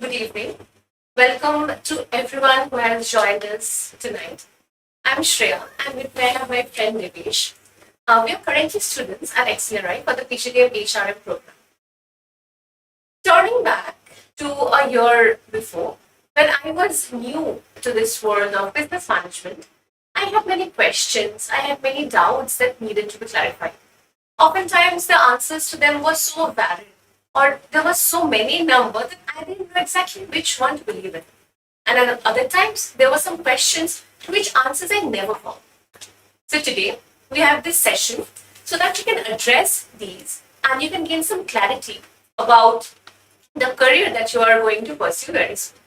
good evening. Welcome to everyone who has joined us tonight. I'm Shreya, and with me I have my friend Nivesh. We are currently students at XLRI for the PGDM-HRM program. Turning back to a year before, when I was new to this world of business management, I had many questions, I had many doubts that needed to be clarified. Oftentimes, the answers to them were so varied, or there were so many numbers that I didn't know exactly which one to believe in. And at other times, there were some questions to which answers I never found. So today, we have this session so that you can address these and you can gain some clarity about the career that you are going to pursue very soon.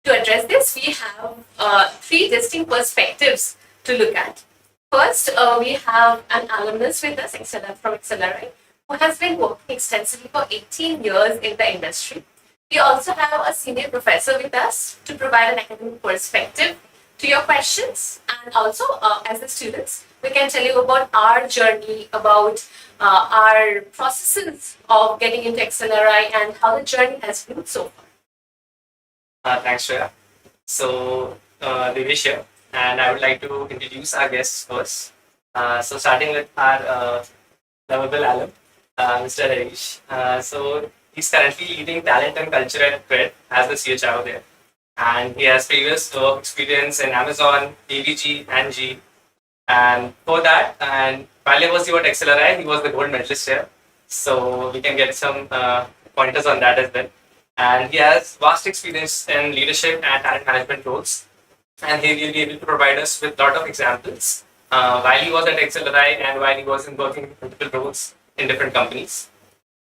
To address this, we have three distinct perspectives to look at. First, we have an alumnus with us, from XLRI, who has been working extensively for 18 years in the industry. We also have a senior professor with us to provide an academic perspective to your questions. And also, as the students, we can tell you about our journey, about our processes of getting into XLRI and how the journey has been so far. Thanks, Shreya. So, Devesh here, and I would like to introduce our guests first. So, starting with our lovable alum, Mr. Harish. So, he's currently leading talent and culture at CRED as the CHRO there. And he has previous work experience in Amazon, AVG, and G. And for that, and while he was at XLRI, he was the gold medalist here. So, we can get some pointers on that as well. And he has vast experience in leadership and talent management roles. And he will be able to provide us with a lot of examples while he was at XLRI and while he was working in multiple roles in different companies.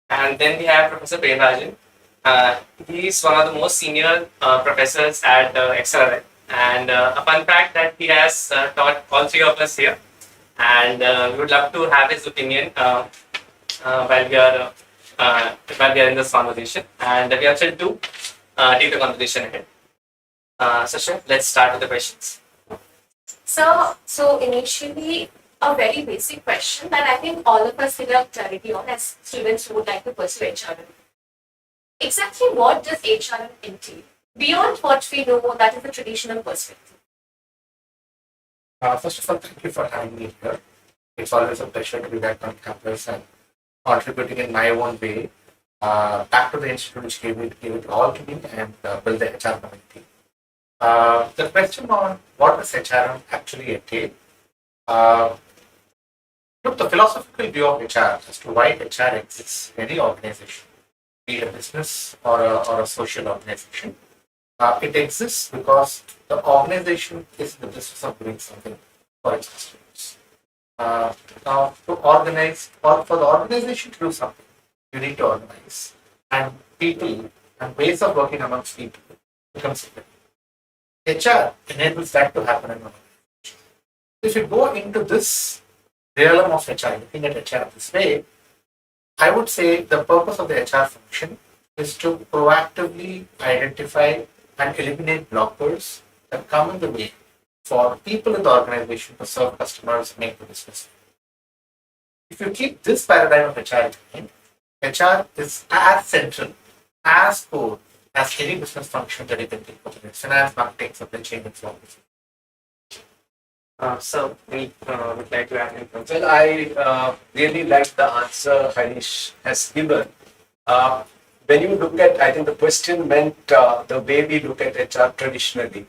And then we have Professor Premarajan. He is one of the most senior professors at XLRI. And a fun fact that he has taught all three of us here. And we would love to have his opinion while we are in this conversation, and we are thrilled to take the conversation ahead. So, let's start with the questions. So initially, a very basic question that I think all of us need a clarity on as students who would like to pursue HRM. Exactly what does HRM entail? Beyond what we know, that is the traditional perspective. First of all, thank you for having me here. It's always a pleasure to be back on campus and contributing in my own way back to the institute which gave it all to me and build the HR community. The question on what does HRM actually entail? Look, the philosophical view of HR as to why HR exists in any organization, be it a business or a social organization. It exists because the organization is in the business of doing something for its customers. Now, to organize, or for the organization to do something, you need to organize. And people and ways of working amongst people becomes important. HR enables that to happen in an organization. If you go into this realm of HR, looking at HR this way, I would say the purpose of the HR function is to proactively identify and eliminate blockers that come in the way for people in the organization to serve customers and make the business. If you keep this paradigm of HR in mind, HR is as central, as core as any business function that you can think of, whether it's finance, marketing, supply chain, and so on. So, we would like to add anything. Well, I really like the answer Harish has given. When you look at, I think the question meant the way we look at HR traditionally.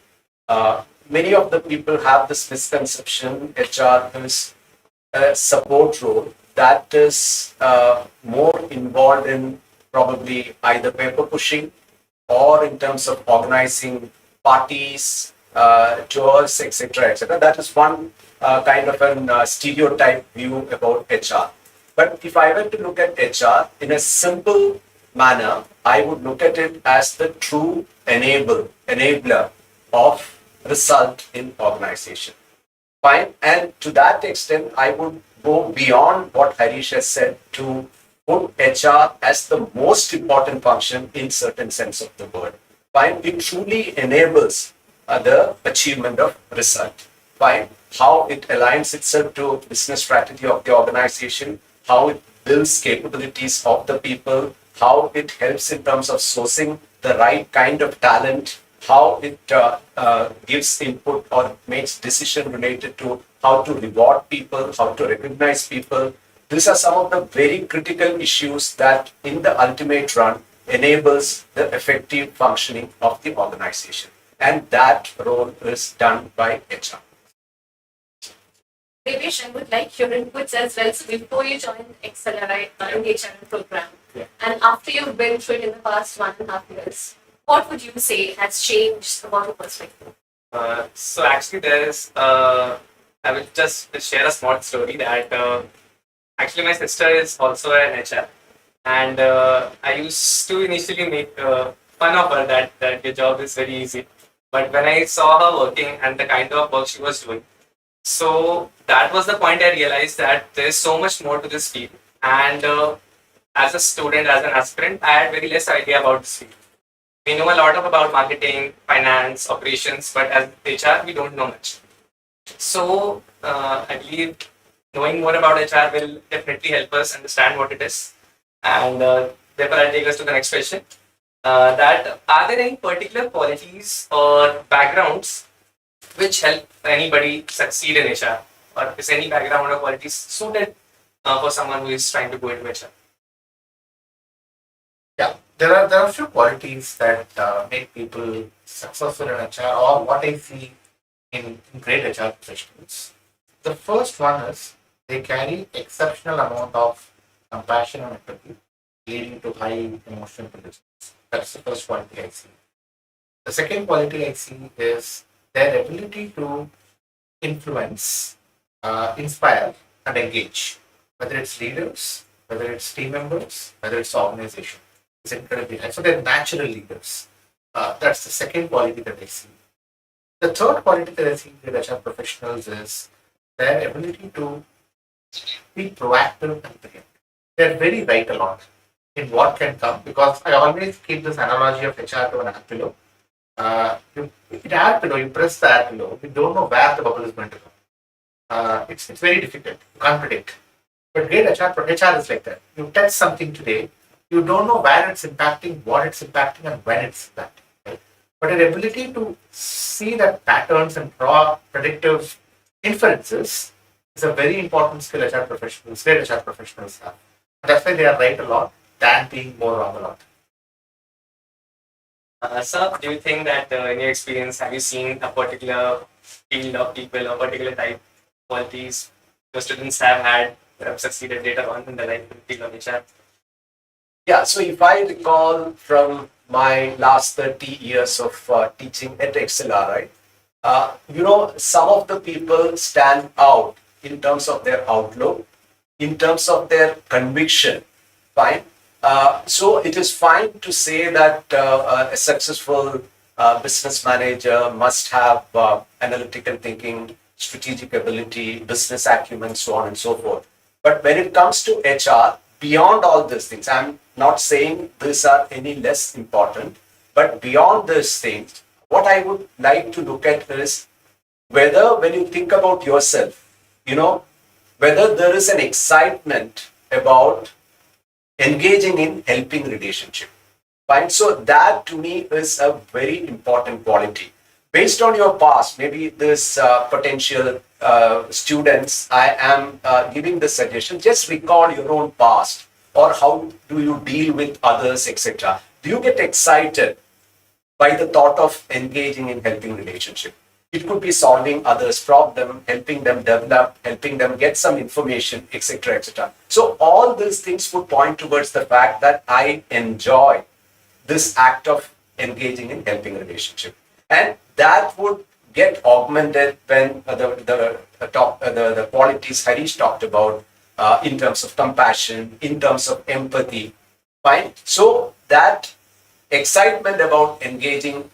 Many of the people have this misconception HR is a support role that is more involved in probably either paper pushing or in terms of organizing parties, tours, etc., etc. That is one kind of a stereotype view about HR. But if I were to look at HR in a simple manner, I would look at it as the true enabler of result in organization. Fine. And to that extent, I would go beyond what Harish has said to put HR as the most important function in certain sense of the word. Fine. It truly enables the achievement of result. Fine. How it aligns itself to business strategy of the organization, how it builds capabilities of the people, how it helps in terms of sourcing the right kind of talent, how it gives input or makes decision related to how to reward people, how to recognize people. These are some of the very critical issues that in the ultimate run enables the effective functioning of the organization. And that role is done by HR. Devesh, I would like your inputs as well. So before you joined XLRI in the HRM program, Yeah. and after you've been through it in the past 1.5 years, what would you say has changed about your perspective? So actually, there is. I will just share a small story that actually my sister is also an HR, and I used to initially make fun of her that your job is very easy. But when I saw her working and the kind of work she was doing, so that was the point I realized that there is so much more to this field. And as a student, as an aspirant, I had very less idea about this field. We know a lot about marketing, finance, operations, but as HR, we don't know much. So I believe knowing more about HR will definitely help us understand what it is. And therefore, I'll take us to the next question. That are there any particular qualities or backgrounds which help anybody succeed in HR? Or is any background or qualities suited for someone who is trying to go into HR? Yeah, there are a few qualities that make people successful in HR, or what I see in great HR professionals. The first one is they carry exceptional amount of compassion and empathy, leading to high emotional intelligence. That's the first quality I see. The second quality I see is their ability to influence, inspire, and engage, whether it's leaders, whether it's team members, whether it's organization. It's incredibly high. So they're natural leaders. That's the second quality that I see. The third quality that I see in HR professionals is their ability to be proactive and preempt. They're very right a lot in what can come, because I always keep this analogy of HR to an air pillow. With air pillow, you press the air pillow, you don't know where the bubble is going to come. It's very difficult. You can't predict. But great HR is like that. You test something today, you don't know where it's impacting, what it's impacting, and when it's impacting. Right? But your ability to see that patterns and draw predictive inferences is a very important skill great HR professionals have. That's why they are right a lot than being more wrong a lot. Sir, do you think that in your experience, have you seen a particular field of people or particular type qualities your students have had have succeeded later on in the life field of HR? Yeah, so if I recall from my last 30 years of teaching at XLRI, some of the people stand out in terms of their outlook, in terms of their conviction. Fine. So it is fine to say that a successful business manager must have analytical thinking, strategic ability, business acumen, so on and so forth. But when it comes to HR, beyond all these things, I'm not saying these are any less important, but beyond these things, what I would like to look at is whether when you think about yourself, whether there is an excitement about engaging in helping relationship. Fine. So that to me is a very important quality. Based on your past, maybe this potential students, I am giving the suggestion, just recall your own past, or how do you deal with others, etc. Do you get excited by the thought of engaging in helping relationship? It could be solving others' problem, helping them develop, helping them get some information, etc., etc. So all these things would point towards the fact that I enjoy this act of engaging in helping relationship, and that would get augmented when the qualities Harish talked about in terms of compassion, in terms of empathy. Fine. So that excitement about engaging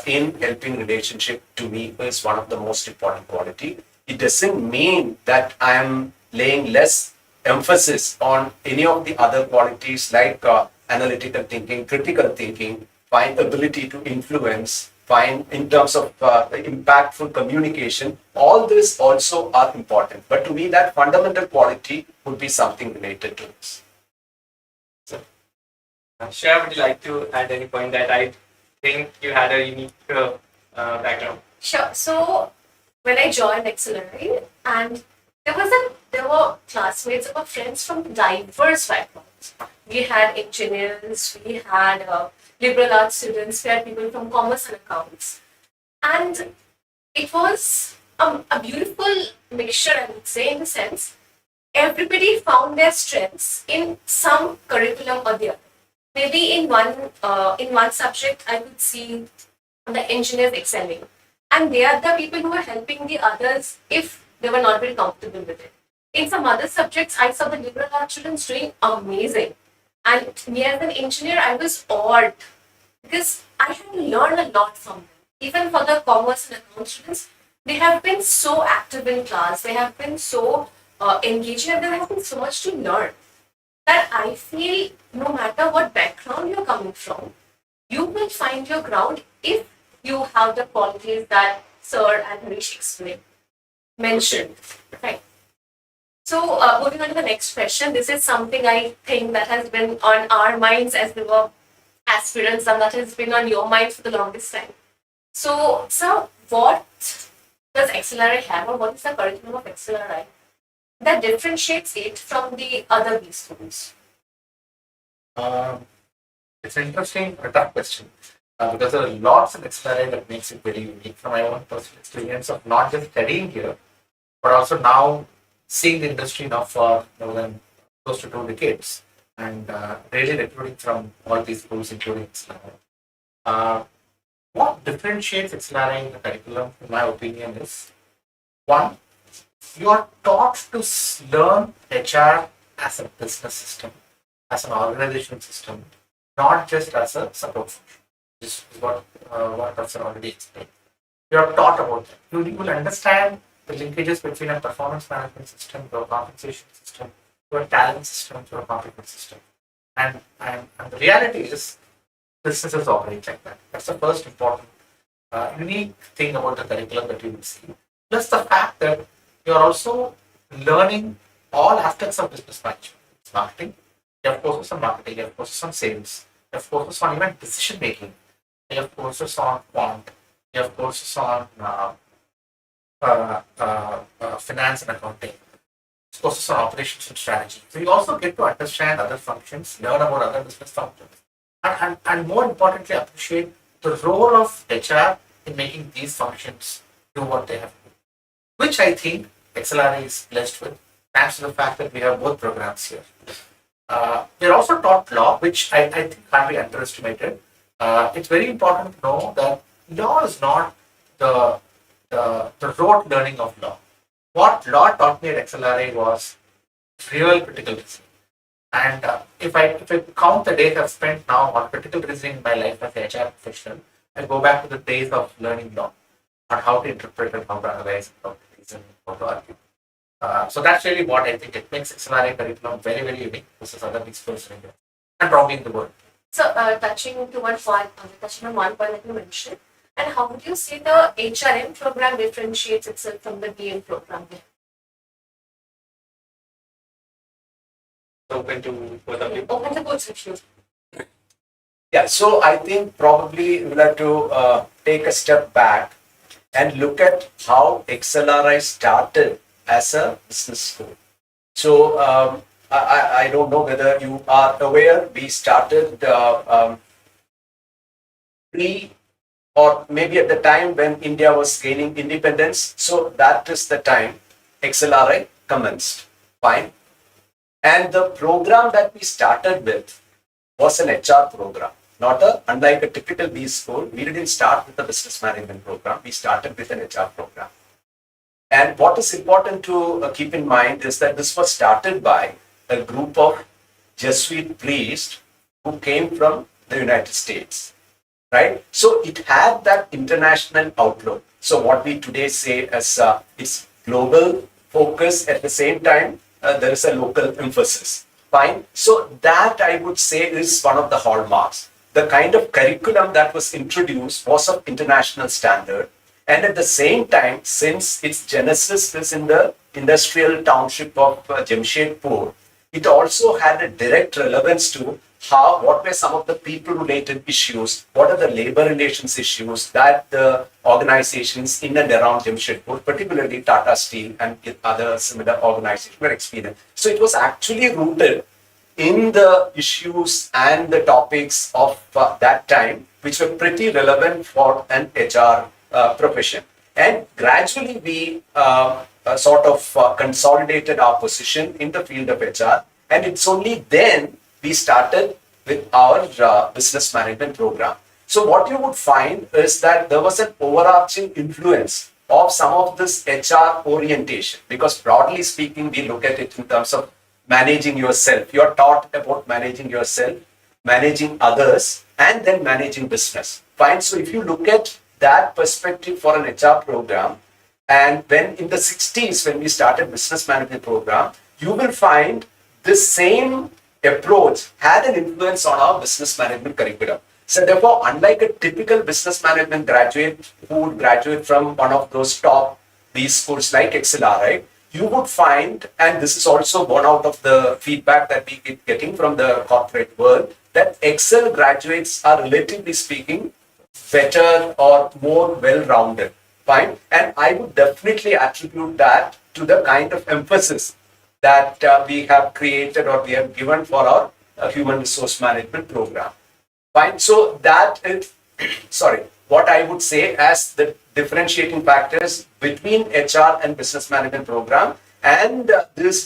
in helping relationship to me is one of the most important quality. It doesn't mean that I am laying less emphasis on any of the other qualities like analytical thinking, critical thinking, fine ability to influence, fine in terms of impactful communication. All this also are important. But to me, that fundamental quality would be something related to this. Shreya, would you like to add any point that I think you had a unique background? Sure. So when I joined XLRI, and there were classmates or friends from diverse backgrounds. We had engineers, we had liberal arts students, we had people from commerce and accounts, and it was a beautiful mixture, I would say, in the sense everybody found their strengths in some curriculum or the other. Maybe in one subject, I could see the engineers excelling, and they are the people who were helping the others if they were not very comfortable with it. In some other subjects, I saw the liberal arts students doing amazing, and me as an engineer, I was awed because I had learned a lot from them. Even for the commerce and account students, they have been so active in class, they have been so engaging, and there has been so much to learn that I feel no matter what background you're coming from, you will find your ground if you have the qualities that Sir and Harish mentioned. Right. So, moving on to the next question, this is something I think that has been on our minds as we were aspirants, and that has been on your minds for the longest time. So, sir, what does XLRI have, or what is the curriculum of XLRI that differentiates it from the other B schools? It's an interesting tough question because there are lots of XLRI that makes it very unique from my own personal experience of not just studying here, but also now seeing the industry now for more than close to 2 decades and really recruiting from all these schools, including XLRI. What differentiates XLRI in the curriculum, in my opinion, is one, you are taught to learn HR as a business system, as an organizational system, not just as a support function. This is what Professor already explained. You are taught about that. You will understand the linkages between a performance management system to a compensation system, to a talent system, to a competence system. And the reality is, businesses operate like that. That's the first important, unique thing about the curriculum that you will see. Plus the fact that you're also learning all aspects of business management. It's marketing, you have courses on marketing, you have courses on sales, you have courses on even decision making, you have courses on quant, you have courses on finance and accounting, courses on operations and strategy. So you also get to understand other functions, learn about other business functions, and more importantly, appreciate the role of HR in making these functions do what they have to do, which I think XLRI is blessed with, thanks to the fact that we have both programs here. We're also taught law, which I think can't be underestimated. It's very important to know that law is not the rote learning of law. What law taught me at XLRI was real critical reasoning. And if I count the days I've spent now on critical reasoning in my life as an HR professional, I go back to the days of learning law, on how to interpret and how to analyze and how to reason, how to argue. So that's really what I think it makes XLRI curriculum very, very unique versus other mixed schools in India and probably in the world. So, touching on one point that you mentioned, and how would you say the HRM program differentiates itself from the BM program? Open to both of you. Open to both of you. Yeah, so I think probably we'll have to take a step back and look at how XLRI started as a business school. So I don't know whether you are aware, we started or maybe at the time when India was gaining independence. So that is the time XLRI commenced. Fine. And the program that we started with was an HR program. Unlike a typical B school, we didn't start with a business management program. We started with an HR program. And what is important to keep in mind is that this was started by a group of Jesuit priests who came from the United States, right? So it had that international outlook. So what we today say as is global focus, at the same time, there is a local emphasis. Fine. So that I would say is one of the hallmarks. The kind of curriculum that was introduced was of international standard. And at the same time, since its genesis is in the industrial township of Jamshedpur, it also had a direct relevance to what were some of the people-related issues, what are the labor relations issues that the organizations in and around Jamshedpur, particularly Tata Steel and other similar organizations were experiencing. So it was actually rooted in the issues and the topics of that time, which were pretty relevant for an HR profession. And gradually we sort of consolidated our position in the field of HR. And it's only then we started with our business management program. So what you would find is that there was an overarching influence of some of this HR orientation, because broadly speaking, we look at it in terms of managing yourself. You're taught about managing yourself, managing others, and then managing business. Fine. So if you look at that perspective for an HR program, and when in the 60s, when we started business management program, you will find this same approach had an influence on our business management curriculum. So therefore, unlike a typical business management graduate who would graduate from one of those top B schools like XLRI, you would find, and this is also one out of the feedback that we keep getting from the corporate world, that Excel graduates are relatively speaking better or more well-rounded. Fine. And I would definitely attribute that to the kind of emphasis that we have created or we have given for our human resource management program. Fine. So that is, what I would say as the differentiating factors between HR and business management program, and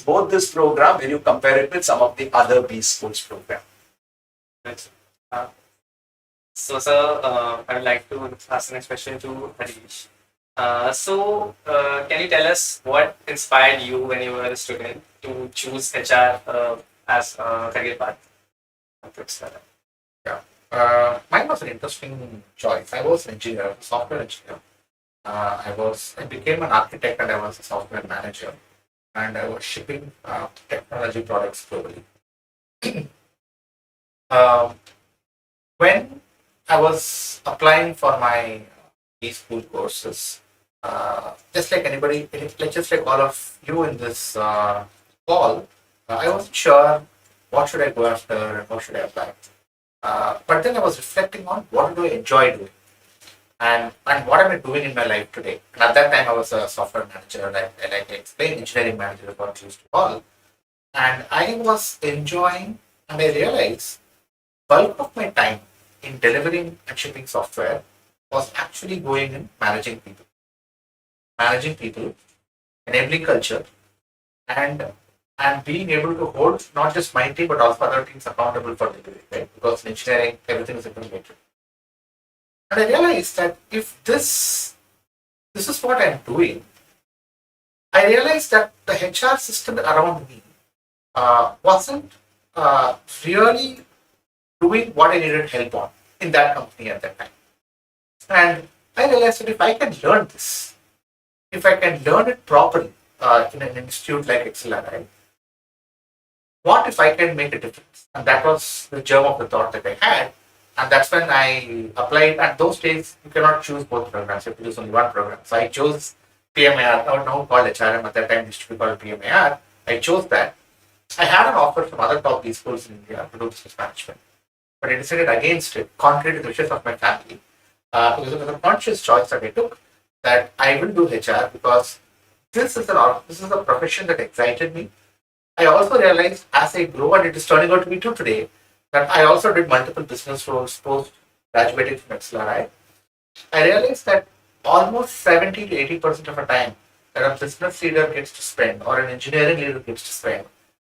both this program when you compare it with some of the other B schools program. Right. So, sir, I would like to ask the next question to Harish. Can you tell us what inspired you when you were a student to choose HR as a career path? Mine was an interesting choice. I was an engineer, software engineer. I became an architect and I was a software manager, and I was shipping technology products globally. When I was applying for my B-school courses, just like anybody, just like all of you in this call, I wasn't sure what should I go after and how should I apply. But then I was reflecting on what do I enjoy doing, and what am I doing in my life today. And at that time, I was a software manager, and I like to explain engineering manager is what I used to call. And I was enjoying, and I realized bulk of my time in delivering and shipping software was actually going in managing people, enabling culture, and being able to hold not just my team but also other teams accountable for delivery, right? Because in engineering, everything is implemented. And I realized that if this is what I'm doing, I realized that the HR system around me wasn't really doing what I needed help on in that company at that time. And I realized that if I can learn this, if I can learn it properly in an institute like XLRI, what if I can make a difference? And that was the germ of the thought that I had. And that's when I applied. At those days, you cannot choose both programs. You have to choose only one program. So I chose PMAR, or now called HRM. At that time, it used to be called PMAR. I chose that. I had an offer from other top B schools in India to do business management, but I decided against it, contrary to the wishes of my family. Because it was a conscious choice that I took, that I will do HR because this is a profession that excited me. I also realized as I grow, and it is turning out to be true today, that I also did multiple business roles post graduating from XLRI. I realized that almost 70 to 80% of the time that a business leader gets to spend or an engineering leader gets to spend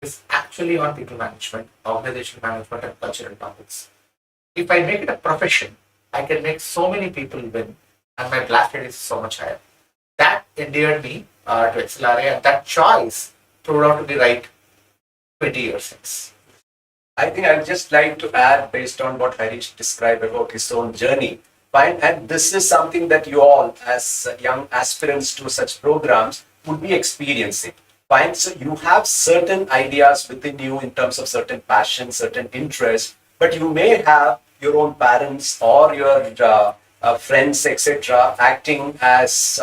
is actually on people management, organizational management, and cultural topics. If I make it a profession, I can make so many people win, and my blast rate is so much higher. That endeared me to XLRI, and that choice proved out to be right 20 years since. I think I'd just like to add, based on what Harish described about his own journey, fine, and this is something that you all, as young aspirants to such programs, would be experiencing. Fine, so you have certain ideas within you in terms of certain passions, certain interests, but you may have your own parents or your friends, etc., acting as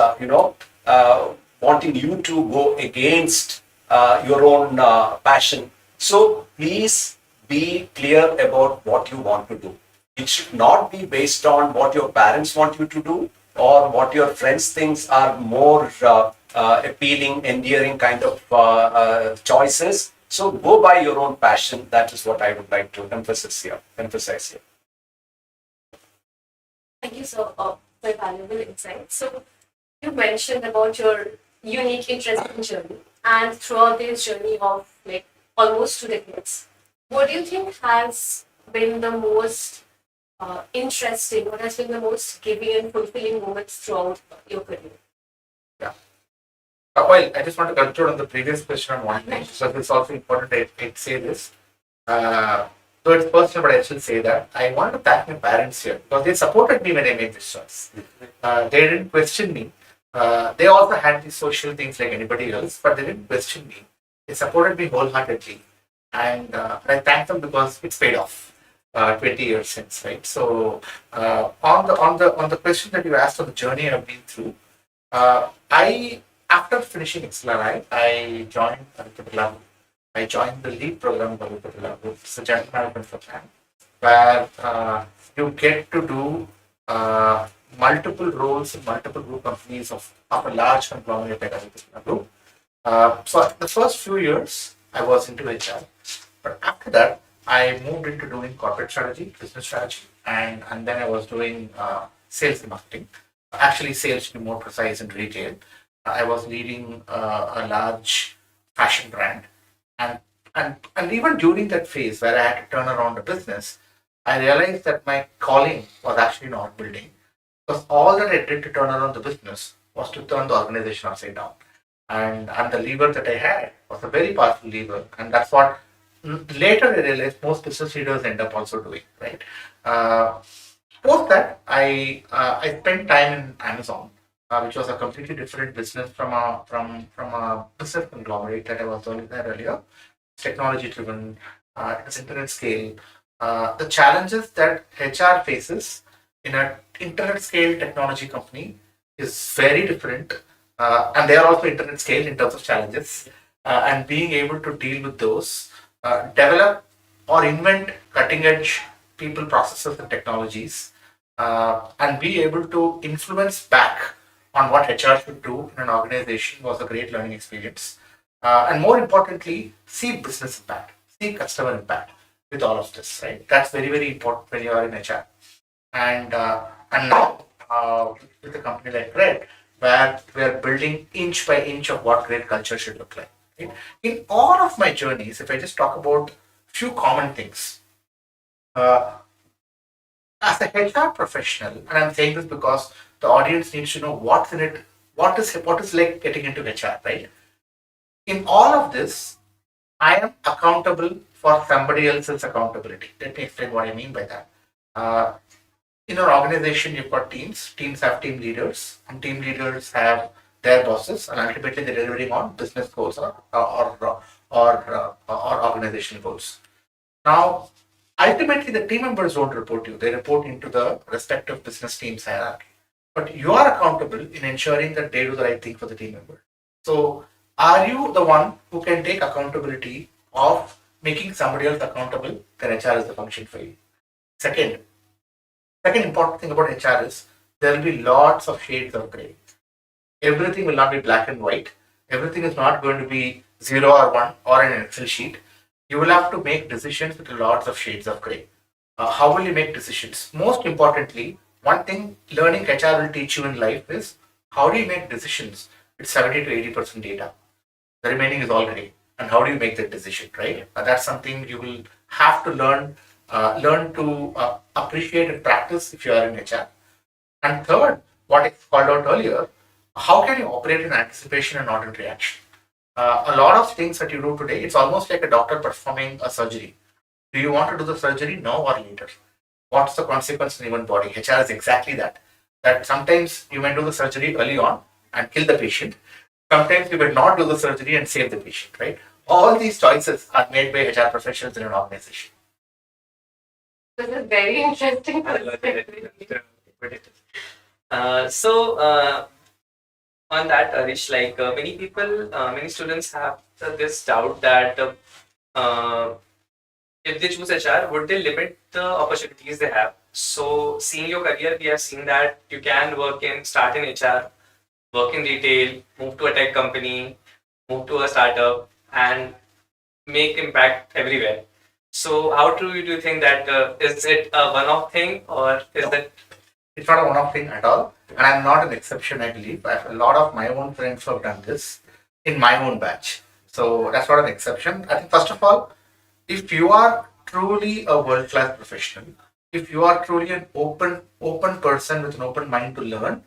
wanting you to go against your own passion. So please be clear about what you want to do. It should not be based on what your parents want you to do or what your friends think are more appealing, endearing kind of choices. So go by your own passion. That is what I would like to emphasize here. Thank you so for valuable insight. So you mentioned about your unique interesting journey, and throughout this journey of like almost 2 decades, what do you think has been the most interesting, what has been the most giving and fulfilling moments throughout your career? Well, I just want to conclude on the previous question on one thing. So it's also important I say this. So it's personal, but I should say that I want to thank my parents here because they supported me when I made this choice. They didn't question me. They also had these social things like anybody else, but they didn't question me. They supported me wholeheartedly, and I thank them because it's paid off. 20 years since, right? So on the question that you asked on the journey I've been through, I after finishing XLRI, I joined Diploma. I joined the lead program of Diploma. It's a general management program where you get to do multiple roles in multiple group companies of a large conglomerate like Diploma Group. So the first few years, I was into HR, but after that, I moved into doing corporate strategy, business strategy, and then I was doing sales and marketing. Actually, sales to be more precise in retail. I was leading a large fashion brand, and and even during that phase where I had to turn around the business, I realized that my calling was actually not building, because all that I did to turn around the business was to turn the organization upside down, and the lever that I had was a very powerful lever, and that's what later I realized most business leaders end up also doing, right? Uh, Post that, I spent time in Amazon, which was a completely different business from a business conglomerate that I was doing there earlier. It's technology driven, it's internet scale. The challenges that HR faces in an internet scale technology company is very different, and they are also internet scale in terms of challenges. And being able to deal with those, develop or invent cutting edge people, processes, and technologies, and be able to influence back on what HR should do in an organization was a great learning experience. And more importantly, see business impact, see customer impact with all of this, right? That's very, very important when you are in HR. And now with a company like CRED, where we are building inch by inch of what great culture should look like. Right? In all of my journeys, if I just talk about few common things, uh, as a HR professional, and I'm saying this because the audience needs to know what's in it, what is like getting into HR, right? In all of this, I am accountable for somebody else's accountability. Let me explain what I mean by that. Uh, in our organization, you've got teams. Teams have team leaders, and team leaders have their bosses, and ultimately they're delivering on business goals or organizational goals. Now, ultimately, the team members don't report you; they report into the respective business teams hierarchy. But you are accountable in ensuring that they do the right thing for the team member. So, are you the one who can take accountability of making somebody else accountable? Then HR is the function for you. Second, second important thing about HR is there will be lots of shades of gray. Everything will not be black and white. Everything is not going to be 0 or 1 or an Excel sheet. You will have to make decisions with lots of shades of gray. How will you make decisions? Most importantly, one thing learning HR will teach you in life is how do you make decisions with 70 to 80% data. The remaining is all gray. And how do you make that decision, right? That's something you will have to learn to appreciate and practice if you are in HR. And third, what I called out earlier, how can you operate in anticipation and not in reaction? A lot of things that you do today, it's almost like a doctor performing a surgery. Do you want to do the surgery now or later? What's the consequence in human body? HR is exactly that. That sometimes you may do the surgery early on and kill the patient. Sometimes you may not do the surgery and save the patient, right? All these choices are made by HR professionals in an organization. This is very interesting I love perspective. it. So on that, Harish, like many people, many students have this doubt that if they choose HR, would they limit the opportunities they have? So, seeing your career, we have seen that you can start in HR, work in retail, move to a tech company, move to a startup, and make impact everywhere. So, how true do you think that is it a one-off thing, or is No. that It's not a one-off thing at all, and I'm not an exception. I believe I have a lot of my own friends who have done this in my own batch. So that's not an exception. I think first of all, if you are truly a world-class professional, if you are truly an open person with an open mind to learn,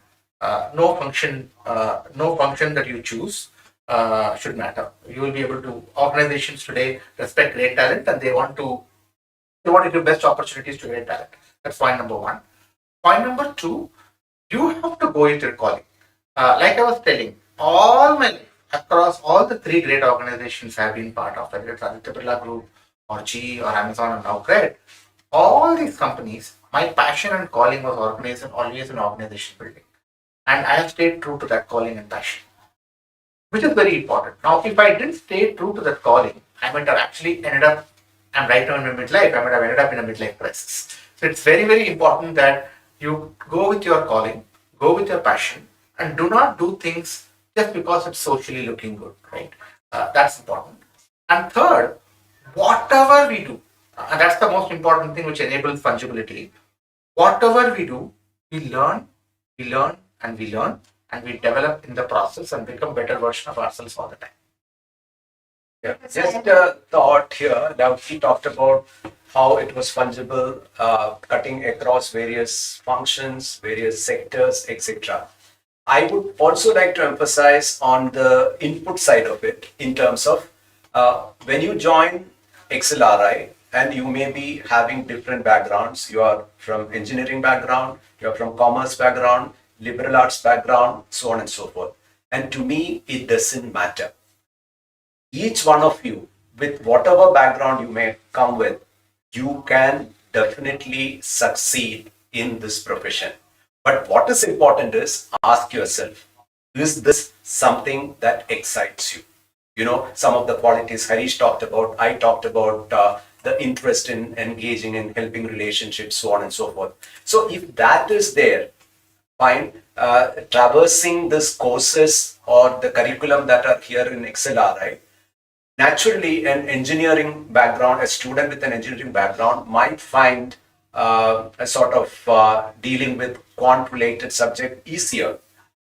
no function that you choose should matter. You will be able to. Organizations today respect great talent, and they want to give best opportunities to great talent. That's point number one. Point number two, you have to go with your calling. Like I was telling, all my life, across all the three great organizations I've been part of, whether it's Aditya Birla Group or GE or Amazon and now CRED, all these companies, my passion and calling was organization, always in organization building. And I have stayed true to that calling and passion, which is very important. Now, if I didn't stay true to that calling, I might have actually ended up, I'm right now in my midlife, I might have ended up in a midlife crisis. So it's very, very important that you go with your calling, go with your passion, and do not do things just because it's socially looking good, right? That's important. And third, whatever we do, and that's the most important thing which enables fungibility, whatever we do, we learn, and we learn, and we develop in the process and become better version of ourselves all the time. Yeah. Just a thought here. Now he talked about how it was fungible, cutting across various functions, various sectors, etc. I would also like to emphasize on the input side of it in terms of when you join XLRI and you may be having different backgrounds. You are from engineering background, you are from commerce background, liberal arts background, so on and so forth. And to me, it doesn't matter. Each one of you, with whatever background you may come with, you can definitely succeed in this profession. But what is important is ask yourself, is this something that excites you? You know, some of the qualities Harish talked about, I talked about the interest in engaging in helping relationships, so on and so forth. So if that is there, fine. Traversing these courses or the curriculum that are here in XLRI, naturally, an engineering background, a student with an engineering background might find a sort of dealing with quant-related subject easier.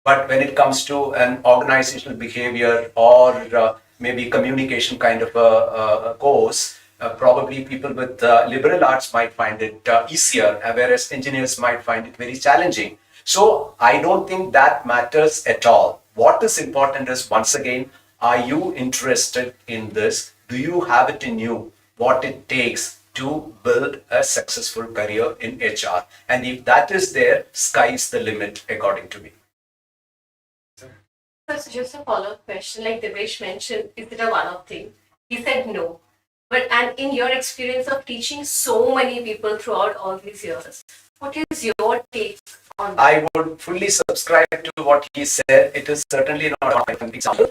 But when it comes to an organizational behavior or maybe communication kind of a course, probably people with liberal arts might find it easier, whereas engineers might find it very challenging. So I don't think that matters at all. What is important is, once again, are you interested in this? Do you have it in you what it takes to build a successful career in HR? And if that is there, sky is the limit, according to me. So just a follow-up question, like Devesh mentioned, is it a one-off thing? He said no. But and in your experience of teaching so many people throughout all these years, what is your take on that? I would fully subscribe to what he said. It is certainly not an example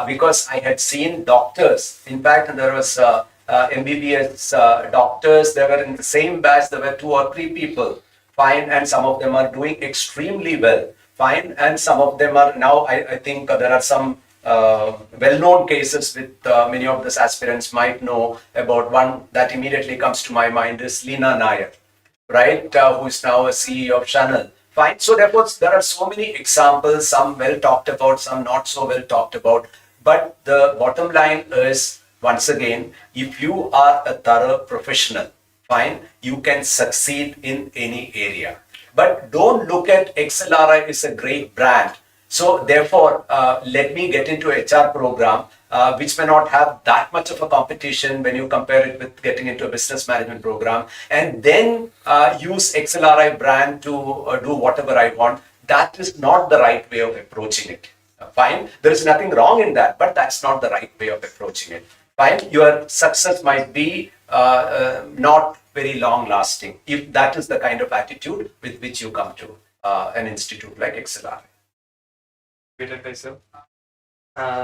because I had seen doctors. In fact, there was MBBS doctors. They were in the same batch. There were 2 or 3 people. Fine, and some of them are doing extremely well. Fine, and some of them are now. I think there are some well-known cases with many of these aspirants might know about. One that immediately comes to my mind is Leena Nair, right? Who is now a CEO of Chanel. Fine. So therefore, there are so many examples, some well talked about, some not so well talked about. But the bottom line is, once again, if you are a thorough professional, fine, you can succeed in any area. But don't look at XLRI as a great brand. So therefore, let me get into HR program, which may not have that much of a competition when you compare it with getting into a business management program, and then use XLRI brand to do whatever I want. That is not the right way of approaching it. Fine, there is nothing wrong in that, but that's not the right way of approaching it. Fine, your success might be not very long lasting if that is the kind of attitude with which you come to an institute like XLRI. Great advice, sir.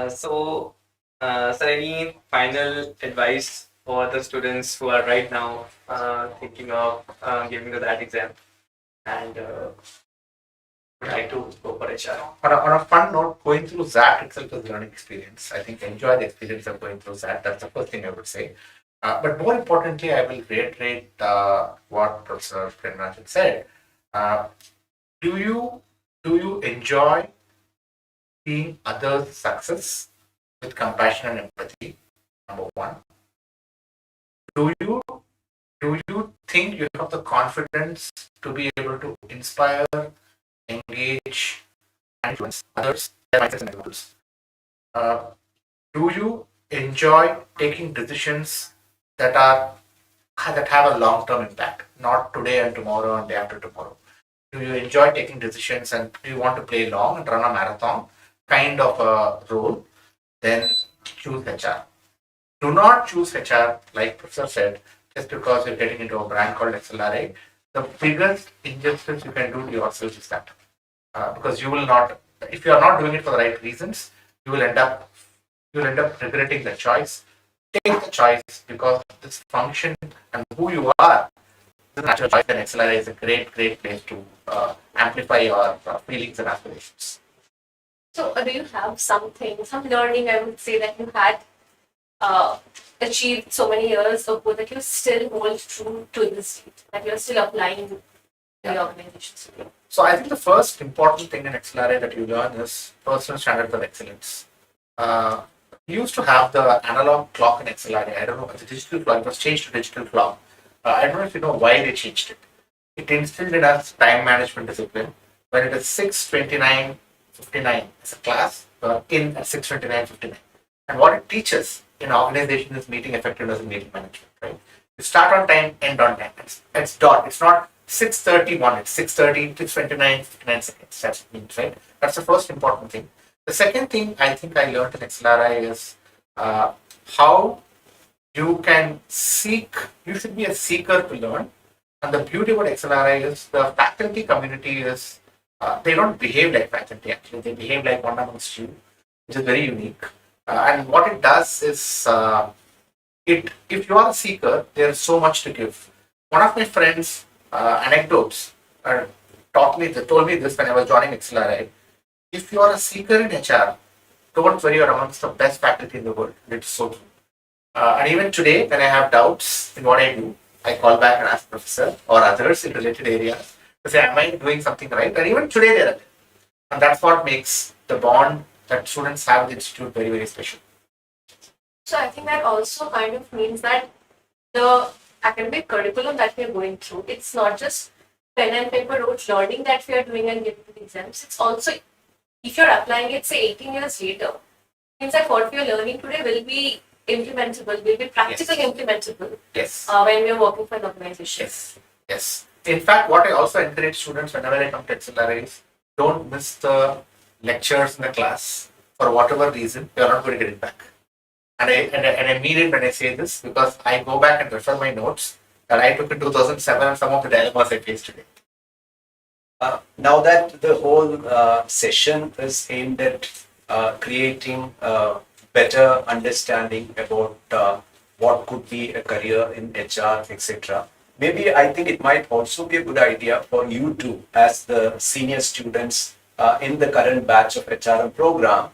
So, sir, any final advice for the students who are right now thinking of giving that exam and try to go for HR. On a fun note, going through that itself is a learning experience. I think enjoy the experience of going through that. That's the first thing I would say. But more importantly, I will reiterate what Professor Premarajan said. Uh, do you enjoy seeing others' success with compassion and empathy? Number one. Do you think you have the confidence to be able to inspire, engage, and influence others, their mindsets and goals? Uh, do you enjoy taking decisions that are that have a long-term impact, not today and tomorrow and day after tomorrow? Do you enjoy taking decisions and do you want to play long and run a marathon kind of a role? Then choose HR. Do not choose HR, like Professor said, just because you're getting into a brand called XLRI. The biggest injustice you can do to yourself is that. Because you will not, if you are not doing it for the right reasons, you will end up regretting the choice. Take the choice because this function and who you are is a natural choice. Then XLRI is a great place to amplify your feelings and aspirations. So, do you have some learning, I would say, that you had achieved so many years ago that you still hold true to this date, that you're still applying to the organizations? So I think the first important thing in XLRI that you learn is personal standards of excellence. We used to have the analog clock in XLRI. I don't know, the digital clock, it was changed to digital clock. I don't know if you know why they changed it. It instilled in us time management discipline. When it is 6:29:59 as a class, in at 6:29:59. And what it teaches in organization is meeting effectiveness and meeting management, right? You start on time, end on time. It's dot. It's not 6:31. It's 6:30, 6:29, 59 seconds. That means, right? That's the first important thing. The second thing I think I learned in XLRI is how you can seek. You should be a seeker to learn. And the beauty about XLRI is the faculty community is they don't behave like faculty. Actually, they behave like one amongst you, which is very unique. And what it does is, if you are a seeker, there is so much to give. One of my friends, anecdotes, they told me this when I was joining XLRI. If you are a seeker in HR, don't worry, you're amongst the best faculty in the world. It's so true. And even today, when I have doubts in what I do, I call back and ask professor or others in related areas to say, am I doing something right? And even today, they're there. And that's what makes the bond that students have with the institute very, very special. So I think that also kind of means that the academic curriculum that we are going through, it's not just pen and paper rote learning that we are doing and getting the exams. It's also, if you're applying it, say 18 years later, means that what we are learning today will be implementable, will be practically implementable. Yes. When we are working for an organization. Yes. In fact, what I also encourage students whenever I come to XLRI is don't miss the lectures in the class for whatever reason. You're not going to get it back. And I mean it when I say this because I go back and refer my notes that I took in 2007 and some of the dilemmas I face today. Now that the whole session is aimed at creating a better understanding about what could be a career in HR, etc. Maybe I think it might also be a good idea for you two, as the senior students in the current batch of HRM program,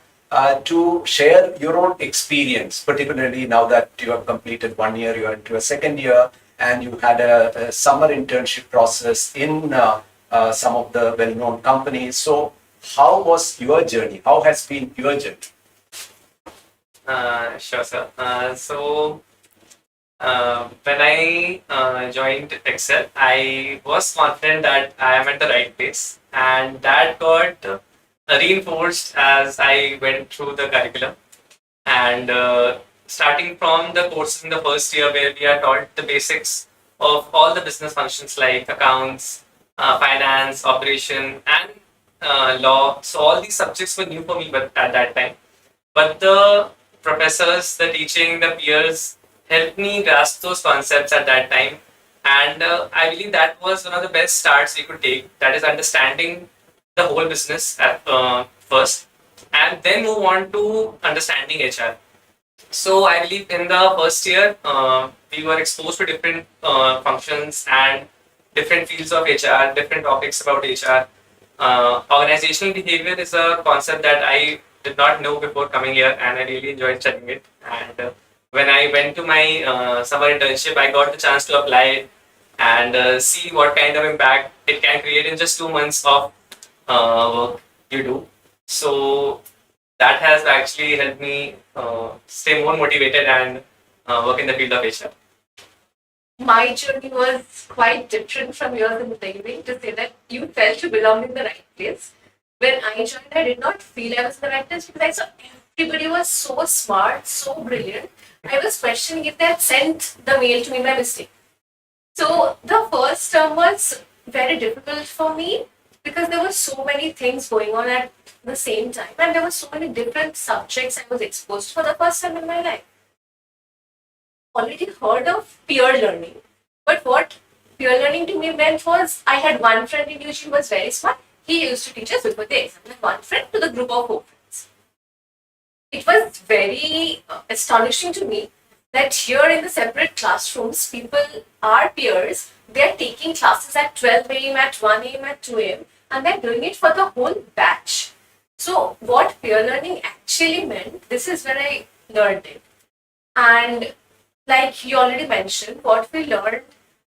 to share your own experience, particularly now that you have completed 1 year, you are into a second year, and you had a summer internship process in some of the well-known companies. So, how was your journey? How has been your journey? Sure, sir. When I joined Excel, I was confident that I am at the right place, and that got reinforced as I went through the curriculum. And starting from the courses in the first year, where we are taught the basics of all the business functions like accounts, finance, operation, and law. So all these subjects were new for me, but at that time. But the professors, the teaching, the peers helped me grasp those concepts at that time. And I believe that was one of the best starts we could take. That is understanding the whole business at first, and then move on to understanding HR. So I believe in the first year, we were exposed to different functions and different fields of HR, different topics about HR. Organizational behavior is a concept that I did not know before coming here, and I really enjoyed studying it. And when I went to my summer internship, I got the chance to apply it and see what kind of impact it can create in just 2 months of work you do. So that has actually helped me stay more motivated and work in the field of HR. My journey was quite different from yours in the beginning, to say that you felt you belonged in the right place. When I joined, I did not feel I was in the right place because I saw everybody was so smart, so brilliant. I was questioning if they had sent the mail to me by mistake. So the first term was very difficult for me because there were so many things going on at the same time, and there were so many different subjects I was exposed to for the first time in my life. Already heard of peer learning, but what peer learning to me meant was I had one friend in UG who was very smart. He used to teach us before the exam, and one friend to the group of four friends. It was very astonishing to me that here in the separate classrooms, people are peers. They're taking classes at 12 a.m., at 1 a.m., at 2 a.m., and they're doing it for the whole batch. So, what peer learning actually meant, this is where I learned it. And like you already mentioned, what we learned,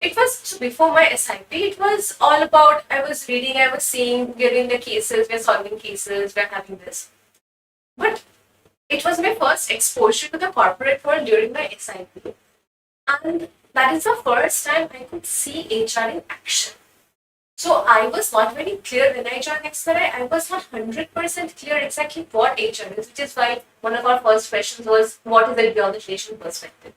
it was so before my SIP, it was all about I was reading, I was seeing, giving the cases, we're solving cases, we're having this. But it was my first exposure to the corporate world during my SIP. And that is the first time I could see HR in action. So I was not very clear when I joined XLRI. I was not 100% clear exactly what HR is, which is why one of our first questions was, what is it beyond the traditional perspective?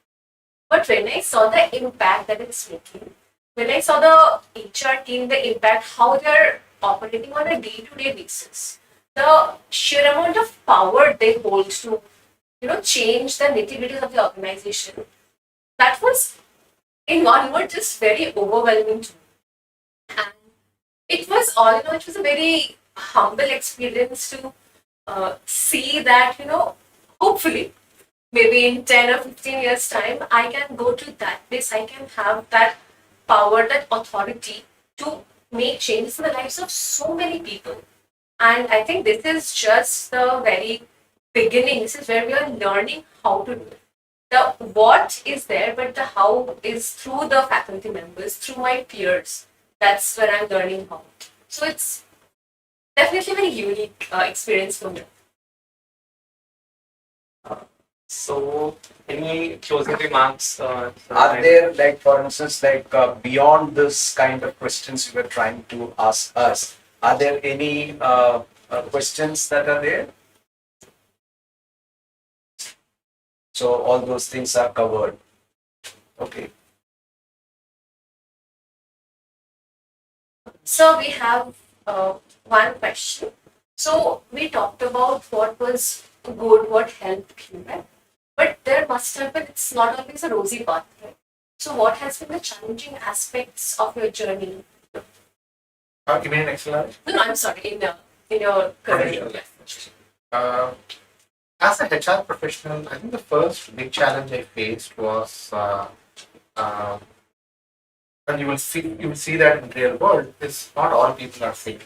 But when I saw the impact that it's making, when I saw the HR team, the impact, how they're operating on a day-to-day basis, the sheer amount of power they hold to, change the nitty-gritties of the organization, that was, in one word, just very overwhelming to me. And it was all in all, it was a very humble experience to see that, hopefully, maybe in 10 or 15 years' time, I can go to that place, I can have that power, that authority to make changes in the lives of so many people. And I think this is just the very beginning. This is where we are learning how to do it. The what is there, but the how is through the faculty members, through my peers. That's where I'm learning how. So it's definitely a very unique experience for me. So, any closing remarks? Are there, like, for instance, like beyond this kind of questions you were trying to ask us, are there any questions that are there? So all those things are covered. Okay. So we have one question. So we talked about what was good, what helped you, right? But there must have been, it's not always a rosy path, right? So what has been the challenging aspects of your journey? You mean XLRI? No, I'm sorry, in your career. Yes. As a HR professional, I think the first big challenge I faced was, and you will see that in real world, is not all people are same.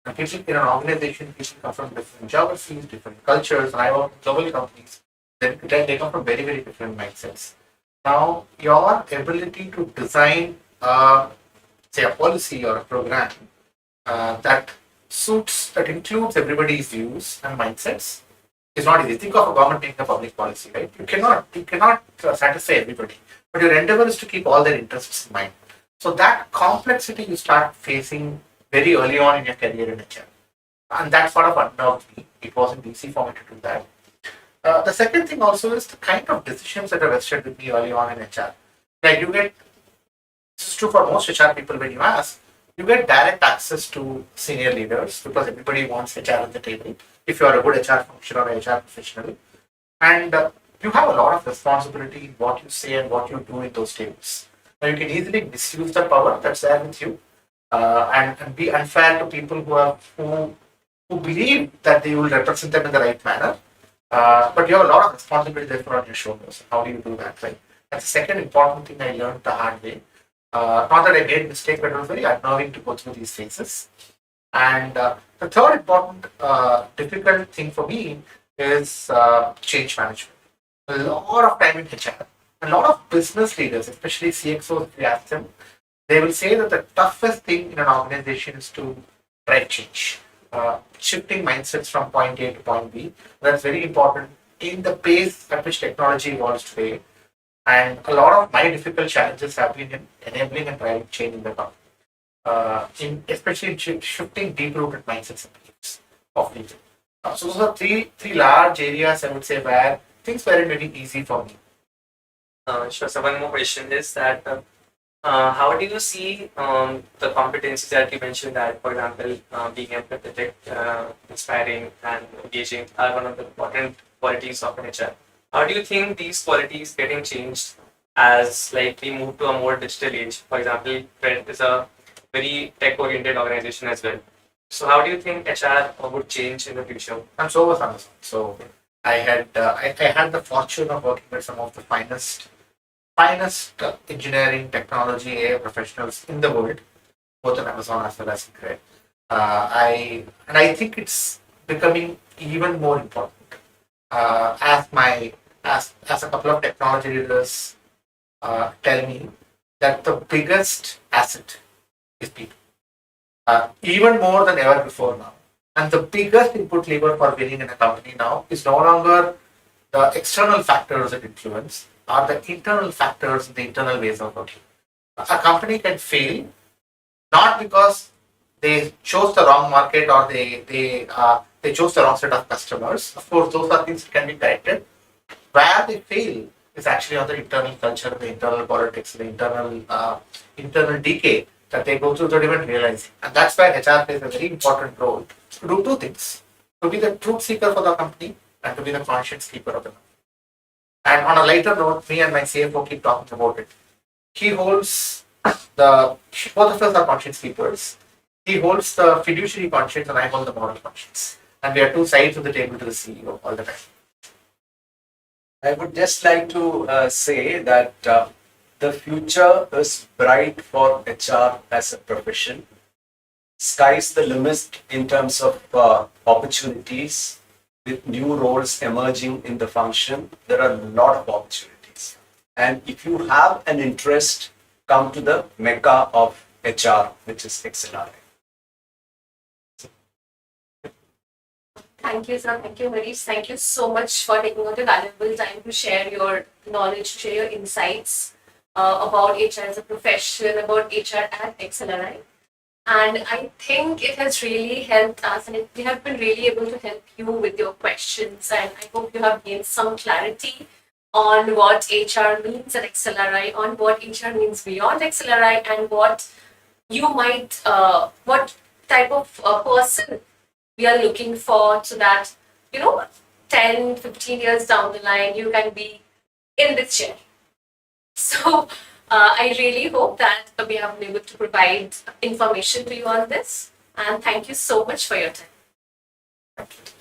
And people in an organization, people come from different geographies, different cultures, and I work in global companies. They come from very, very different mindsets. Now, your ability to design, say, a policy or a program that includes everybody's views and mindsets is not easy. Think of a government making a public policy, right? You cannot satisfy everybody, but your endeavor is to keep all their interests in mind. So that complexity you start facing very early on in your career in HR, and that sort of unnerved me. It wasn't easy for me to do that. The second thing also is the kind of decisions that are vested with me early on in HR. Like this is true for most HR people when you ask, you get direct access to senior leaders because everybody wants HR at the table. If you are a good HR functioner or HR professional, and you have a lot of responsibility in what you say and what you do in those tables. Now you can easily misuse the power that's there with you, and be unfair to people who believe that they will represent them in the right manner, But you have a lot of responsibility therefore on your shoulders. How do you do that, right? That's the second important thing I learned the hard way. Not that I made mistake, but it was very unnerving to go through these phases. And the third important difficult thing for me is change management. A lot of time in HR. A lot of business leaders, especially CXOs, if you ask them, they will say that the toughest thing in an organization is to drive change. Shifting mindsets from point A to point B. That's very important in the pace at which technology evolves today. And a lot of my difficult challenges have been in enabling and driving change in the company. Especially in shifting deep-rooted mindsets and beliefs of people. So those are three large areas I would say where things weren't very easy for me. Sure. So one more question is that how do you see the competencies that you mentioned that, for example, being empathetic, inspiring, and engaging are one of the important qualities of an HR? How do you think these qualities getting changed as like we move to a more digital age? For example, CRED is a very tech-oriented organization as well. So how do you think HR would change in the future? And so was Amazon. So I had the fortune of working with some of the finest engineering, technology, AI professionals in the world, both in Amazon as well as in CRED. I think it's becoming even more important as a couple of technology leaders tell me that the biggest asset is people, even more than ever before now. And the biggest input lever for winning in a company now is no longer the external factors that influence, are the internal factors, the internal ways of working. A company can fail not because they chose the wrong market or they chose the wrong set of customers. Of course, those are things that can be corrected. Where they fail is actually on the internal culture, the internal politics, the internal decay that they go through without even realizing. And that's where HR plays a very important role to do two things: to be the truth seeker for the company and to be the conscience keeper of the company. And on a lighter note, me and my CFO keep talking about it. He holds both of us are conscience keepers. He holds the fiduciary conscience and I hold the moral conscience. And we are two sides of the table to the CEO all the time. I would just like to say that the future is bright for HR as a profession. Sky's the limit in terms of opportunities. With new roles emerging in the function, there are a lot of opportunities. And if you have an interest, come to the mecca of HR, which is XLRI. Thank you, sir. Thank you, Harish. Thank you so much for taking out the valuable time to share your knowledge, to share your insights about HR as a profession, about HR at XLRI. And I think it has really helped us, and we have been really able to help you with your questions. And I hope you have gained some clarity on what HR means at XLRI, on what HR means beyond XLRI, and what you might, what type of person we are looking for, so that, 10, 15 years down the line, you can be in this chair. So I really hope that we have been able to provide information to you on this. And thank you so much for your time. Thank you.